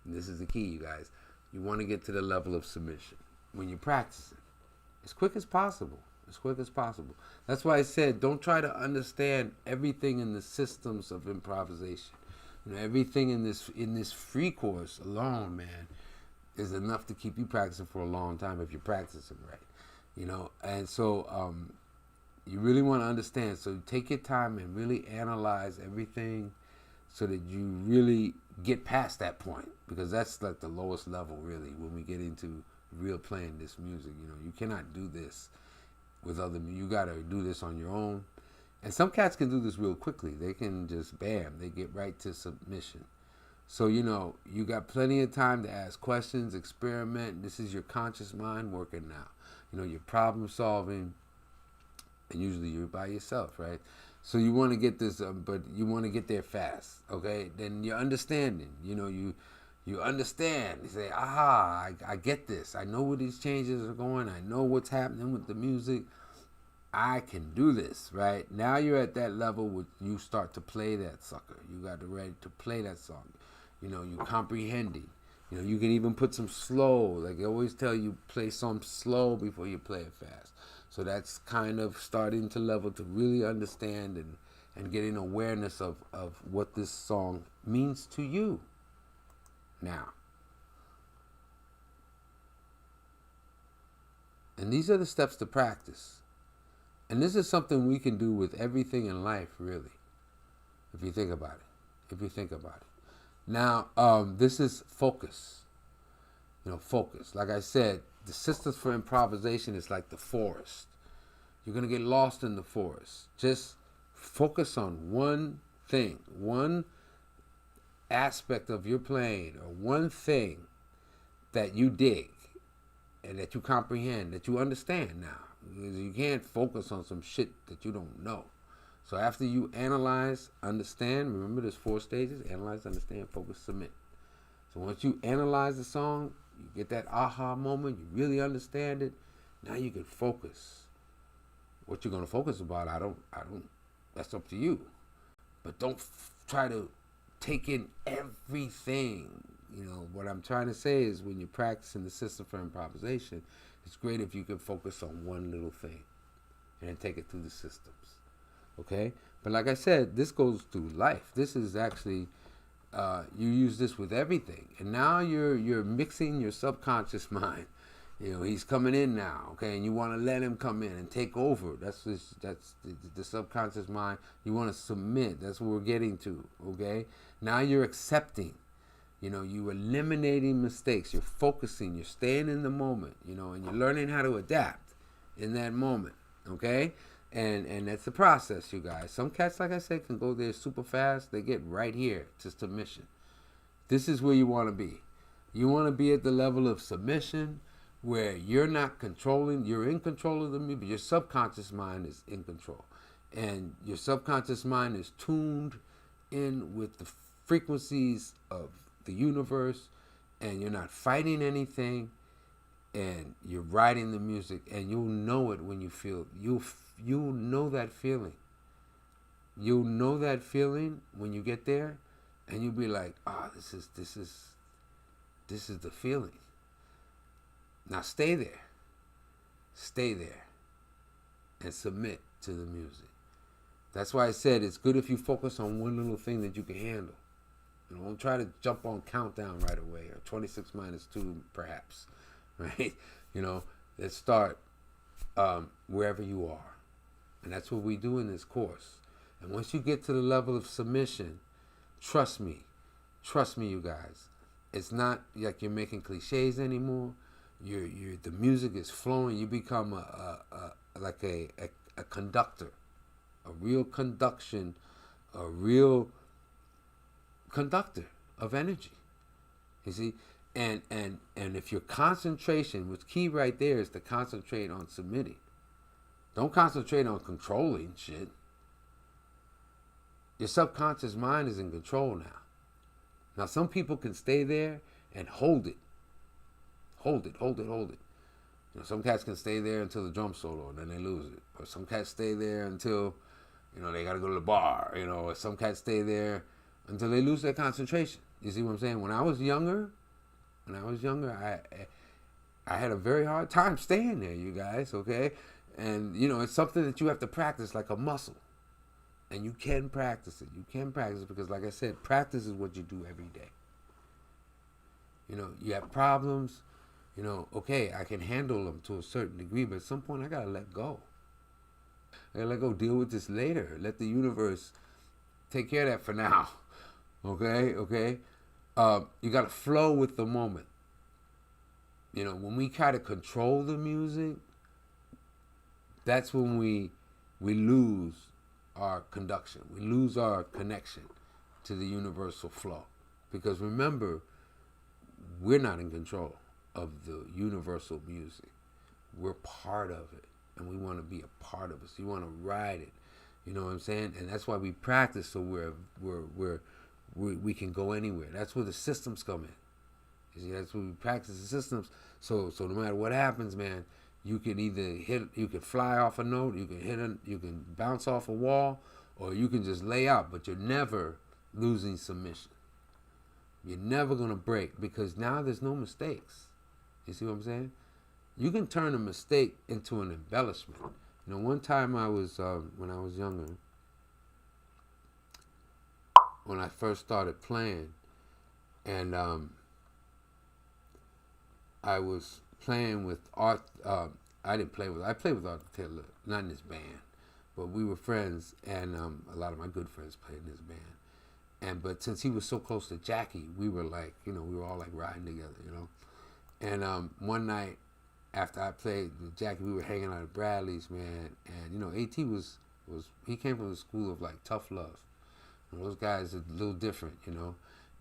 And this is the key, you guys. You want to get to the level of submission when you're practicing, as quick as possible. As quick as possible. That's why I said don't try to understand everything in the systems of improvisation. Everything in this free course alone, man, is enough to keep you practicing for a long time if you're practicing right. And so you really want to understand. So take your time and really analyze everything so that you really get past that point, because that's like the lowest level really when we get into real playing this music. You cannot do this with other. You got to do this on your own. And some cats can do this real quickly. They can just bam, they get right to submission. So you got plenty of time to ask questions, experiment. This is your conscious mind working now. You're problem solving, and usually you're by yourself, right? So you want to get this, but you want to get there fast, okay? Then you're understanding. You understand. You say, aha, I get this. I know where these changes are going. I know what's happening with the music. I can do this, right? Now you're at that level where you start to play that sucker. You got to ready to play that song. You comprehending. You can even put some slow. Like I always tell you, play some slow before you play it fast. So that's kind of starting to level to really understand and getting awareness of what this song means to you now. And these are the steps to practice. And this is something we can do with everything in life, really, if you think about it. Now, this is focus. Focus. Like I said, the systems for improvisation is like the forest. You're going to get lost in the forest. Just focus on one thing, one aspect of your playing, or one thing that you dig and that you comprehend, that you understand now. You can't focus on some shit that you don't know. So after you analyze, understand, remember there's 4 stages: analyze, understand, focus, submit. So once you analyze the song, you get that aha moment, you really understand it, now you can focus. What you're going to focus about, I don't, that's up to you. But don't try to take in everything. What I'm trying to say is when you're practicing the system for improvisation, it's great if you can focus on one little thing and then take it through the systems. Okay? But like I said, this goes through life. This is actually, you use this with everything. And now you're mixing your subconscious mind. He's coming in now, okay? And you want to let him come in and take over. That's the subconscious mind. You want to submit. That's what we're getting to, okay? Now you're accepting. You're eliminating mistakes. You're focusing. You're staying in the moment, and you're learning how to adapt in that moment, okay? And that's the process, you guys. Some cats, like I said, can go there super fast. They get right here to submission. This is where you want to be. You want to be at the level of submission where you're not controlling. You're in control of the music, but your subconscious mind is in control. And your subconscious mind is tuned in with the frequencies of the universe, and you're not fighting anything, and you're writing the music, and you'll know it when you feel. You'll know that feeling. You'll know that feeling when you get there, and you'll be like, this is the feeling. Now stay there, and submit to the music. That's why I said it's good if you focus on one little thing that you can handle. Don't try to jump on countdown right away, or 26 minus 2 perhaps, right? Let's start wherever you are. And that's what we do in this course. And once you get to the level of submission, trust me, you guys. It's not like you're making cliches anymore. The music is flowing. You become a conductor, a real conductor of energy. You see, and if your concentration, what's key right there is to concentrate on submitting. Don't concentrate on controlling shit. Your subconscious mind is in control now. Now some people can stay there and hold it. Some cats can stay there until the drum solo and then they lose it. Or some cats stay there until, they got to go to the bar. Or some cats stay there until they lose their concentration. You see what I'm saying? When I was younger, I had a very hard time staying there, you guys, okay? And, it's something that you have to practice like a muscle. And you can practice it. You can practice it because, like I said, practice is what you do every day. You have problems, okay, I can handle them to a certain degree, but at some point I got to let go. I got to let go, deal with this later. Let the universe take care of that for now. Okay? You got to flow with the moment. When we try to control the music, that's when we lose our conduction. We lose our connection to the universal flow. Because remember, we're not in control of the universal music. We're part of it. And we want to be a part of it. So you want to ride it. You know what I'm saying? And that's why we practice so we can go anywhere. That's where the systems come in. You see, that's where we practice the systems. So no matter what happens, man, you can either you can fly off a note, you can bounce off a wall, or you can just lay out, but you're never losing submission. You're never gonna break because now there's no mistakes. You see what I'm saying? You can turn a mistake into an embellishment. One time I was when I was younger, when I first started playing, and I was playing with Art. I played with Arthur Taylor, not in his band, but we were friends, and a lot of my good friends played in his band. But since he was so close to Jackie, we were like, we were all like riding together, And one night after I played with Jackie, we were hanging out at Bradley's, man, and AT he came from the school of like tough love. And those guys are a little different,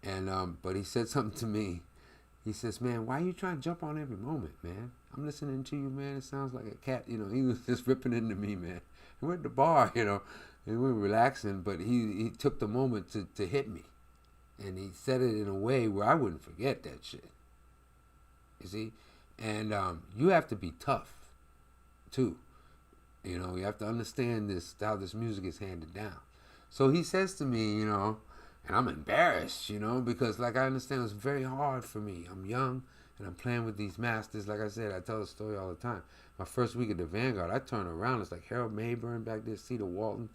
And but he said something to me. He says, man, why are you trying to jump on every moment, man? I'm listening to you, man. It sounds like a cat. He was just ripping into me, man. And we're at the bar, and we were relaxing, but he took the moment to hit me. And he said it in a way where I wouldn't forget that shit. You see? And you have to be tough, too. You have to understand how this music is handed down. So he says to me, and I'm embarrassed, because like I understand it's very hard for me. I'm young and I'm playing with these masters. Like I said, I tell the story all the time. My first week at the Vanguard, I turn around. It's like Harold Mayburn back there, Cedar Walton.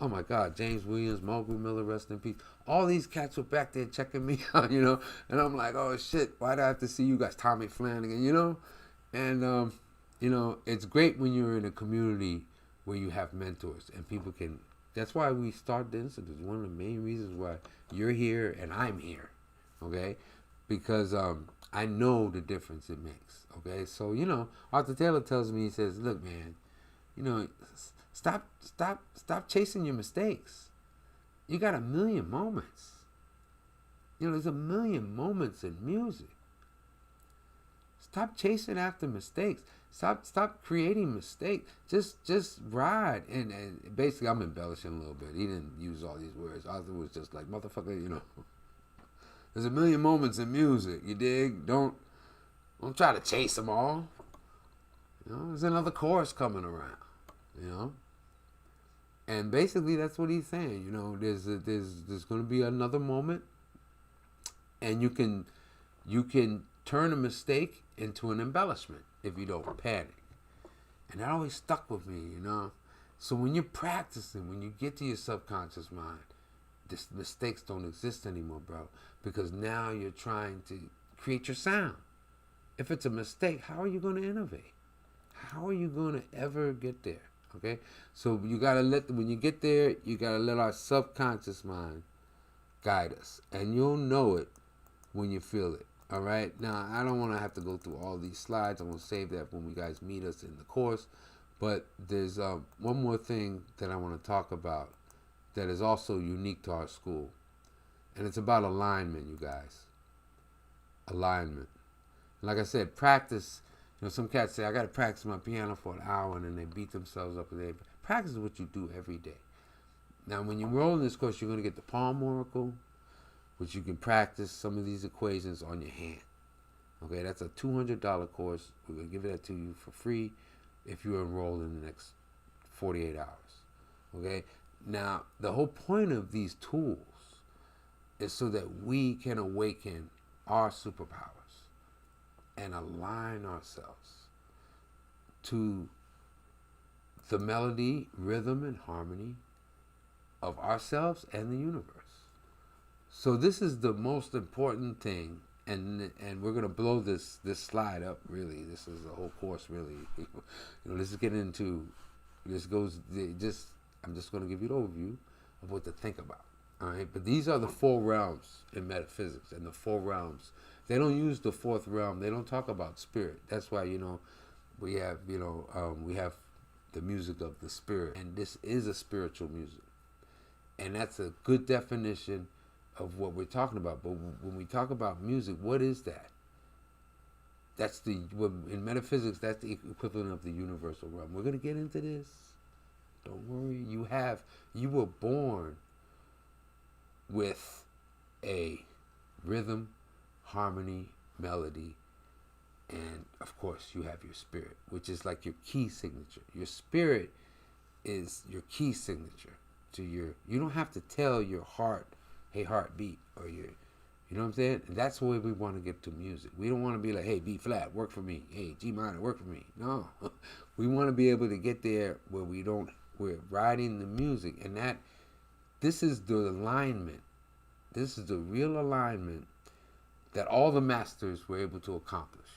Oh my God, James Williams, Mulgrew Miller, rest in peace. All these cats were back there checking me out, And I'm like, oh shit, why do I have to see you guys? Tommy Flanagan, And, it's great when you're in a community where you have mentors and people can. That's why we started the Institute. It's one of the main reasons why you're here and I'm here, okay? Because I know the difference it makes, okay? So, Arthur Taylor tells me, he says, look, man, stop chasing your mistakes. You got 1,000,000 moments. There's 1,000,000 moments in music. Stop chasing after mistakes. Stop creating mistakes. Just ride. And basically, I'm embellishing a little bit. He didn't use all these words. Arthur was just like, motherfucker, There's 1,000,000 moments in music. You dig? Don't try to chase them all. There's another chorus coming around. And basically, that's what he's saying. There's going to be another moment, and you can turn a mistake into an embellishment if you don't panic. And that always stuck with me, So when you're practicing, when you get to your subconscious mind, mistakes don't exist anymore, bro. Because now you're trying to create your sound. If it's a mistake, how are you going to innovate? How are you going to ever get there? Okay? So you got to when you get there, you got to let our subconscious mind guide us. And you'll know it when you feel it. All right. Now, I don't want to have to go through all these slides. I'm going to save that when we guys meet us in the course. But there's one more thing that I want to talk about that is also unique to our school. And it's about alignment, you guys. Alignment. Like I said, practice. Some cats say, I got to practice my piano for an hour, and then they beat themselves up. Practice is what you do every day. Now, when you roll in this course, you're going to get the Palm Oracle, which you can practice some of these equations on your hand. Okay, that's a $200 course. We're going to give that to you for free if you enroll in the next 48 hours. Okay, now the whole point of these tools is so that we can awaken our superpowers and align ourselves to the melody, rhythm, and harmony of ourselves and the universe. So this is the most important thing, and we're gonna blow this slide up. Really, this is a whole course. Really, let's get into. This goes just. I'm just gonna give you an overview of what to think about. All right, but these are the four realms in metaphysics, and the four realms. They don't use the fourth realm. They don't talk about spirit. That's why we have we have the music of the spirit, and this is a spiritual music, and that's a good definition of what we're talking about. But when we talk about music, what is that? That's in metaphysics, that's the equivalent of the universal realm. We're going to get into this. Don't worry. You were born with a rhythm, harmony, melody, and of course you have your spirit, which is like your key signature. Your spirit is your key signature to you don't have to tell your heart, hey, heartbeat, or you know what I'm saying? And that's the way we want to get to music. We don't want to be like, hey, B flat, work for me. Hey, G minor, work for me. No. We want to be able to get there where we're riding the music. And this is the alignment. This is the real alignment that all the masters were able to accomplish.